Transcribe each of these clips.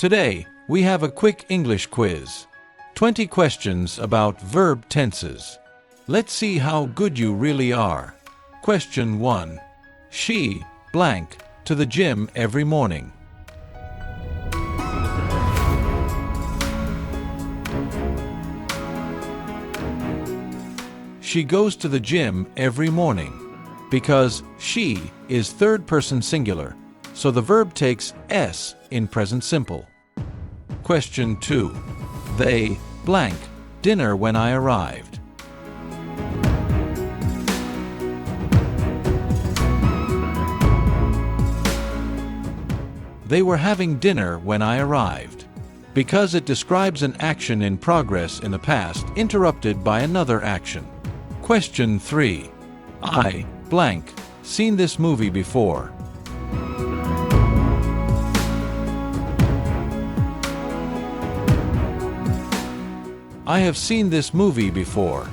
Today, we have a quick English quiz. 20 questions about verb tenses. Let's see how good you really are. Question 1. She, blank, to the gym every morning. She goes to the gym every morning. Because she is third person singular, so the verb takes s in present simple. Question 2. They, blank, dinner when I arrived. They were having dinner when I arrived. Because it describes an action in progress in the past interrupted by another action. Question 3. I, blank, seen this movie before. I have seen this movie before.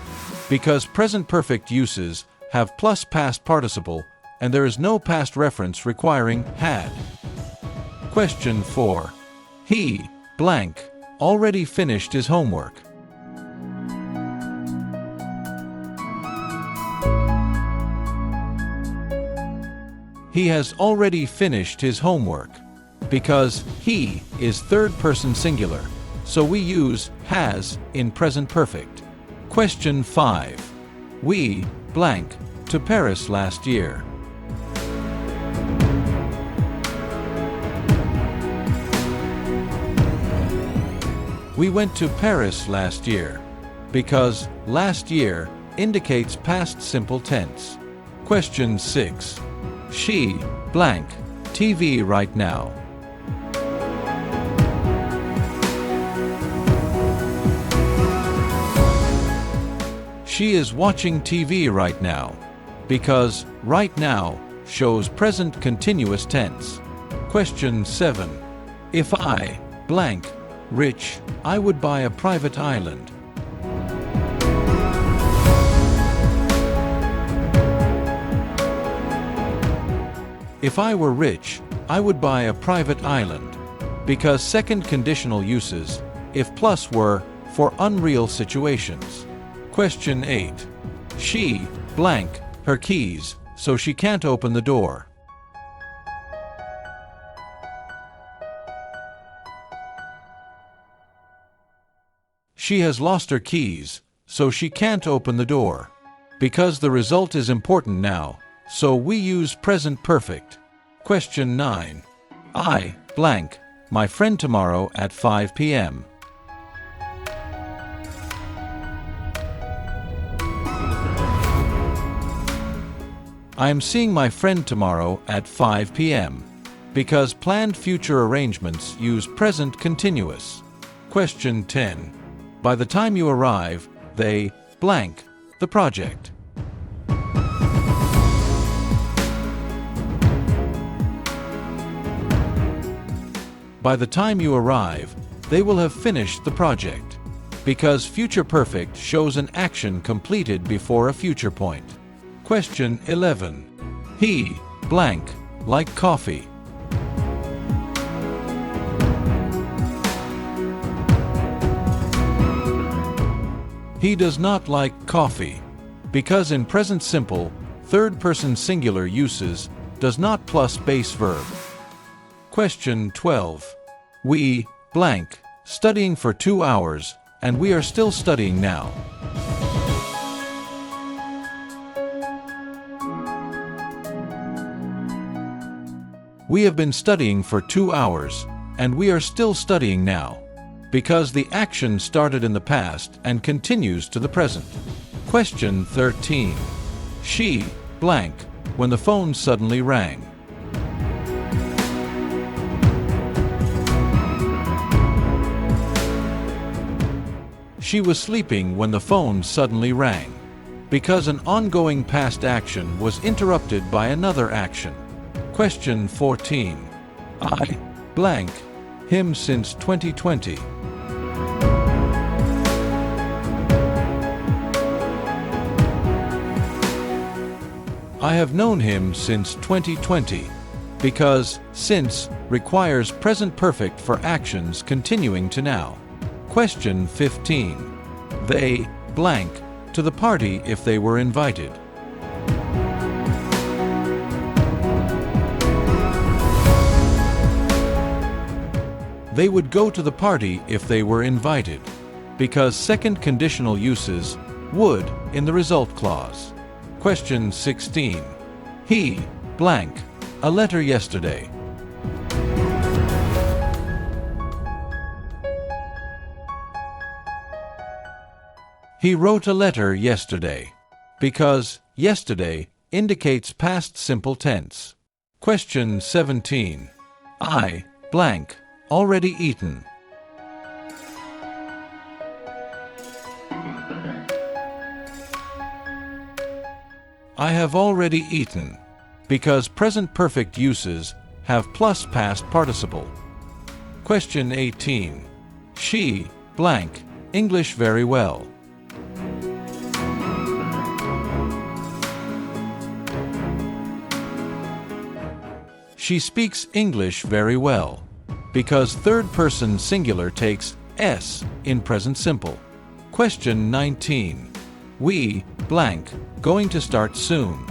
Because present perfect uses have plus past participle and there is no past reference requiring had. Question 4. He, blank, already finished his homework. He has already finished his homework. Because he is third person singular, so we use has in present perfect. Question 5. We, blank, to Paris last year. We went to Paris last year. Because last year indicates past simple tense. Question 6. She, blank, TV right now. She is watching TV right now. Because right now shows present continuous tense. Question 7. If I, blank, rich, I would buy a private island. If I were rich, I would buy a private island. Because second conditional uses, if plus were, for unreal situations. Question 8. She, blank, her keys, so she can't open the door. She has lost her keys, so she can't open the door. Because the result is important now, so we use present perfect. Question 9. I, blank, my friend tomorrow at 5 p.m. I am seeing my friend tomorrow at 5 p.m. Because planned future arrangements use present continuous. Question 10. By the time you arrive, they, blank, the project. By the time you arrive, they will have finished the project. Because future perfect shows an action completed before a future point. Question 11. He, blank, like coffee. He does not like coffee. Because in present simple, third person singular uses does not plus base verb. Question 12. We, blank, studying for 2 hours, and we are still studying now. We have been studying for 2 hours, and we are still studying now. Because the action started in the past and continues to the present. Question 13. She, blank, when the phone suddenly rang. She was sleeping when the phone suddenly rang. Because an ongoing past action was interrupted by another action. Question 14. I, blank, him since 2020. I have known him since 2020. Because since requires present perfect for actions continuing to now. Question 15. They blank to the party if they were invited. They would go to the party if they were invited, because second conditional uses would in the result clause. Question 16. He blank a letter yesterday. He wrote a letter yesterday, because yesterday indicates past simple tense. Question 17. I blank already eaten. I have already eaten, because present perfect uses have plus past participle. Question 18. She blank English very well. She speaks English very well, because third person singular takes s in present simple. Question 19. We blank going to start soon.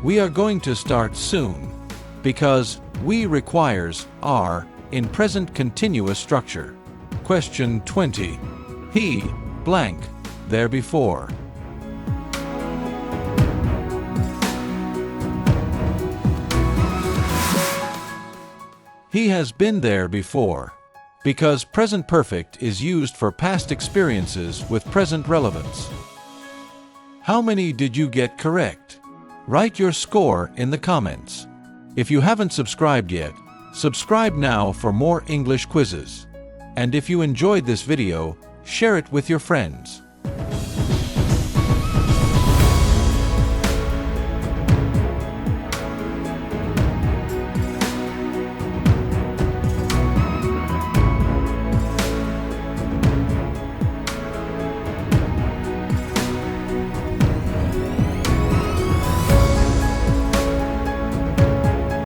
We are going to start soon, because we requires are in present continuous structure. Question 20. He blank there before. He has been there before, because present perfect is used for past experiences with present relevance. How many did you get correct? Write your score in the comments. If you haven't subscribed yet, subscribe now for more English quizzes. And if you enjoyed this video, share it with your friends.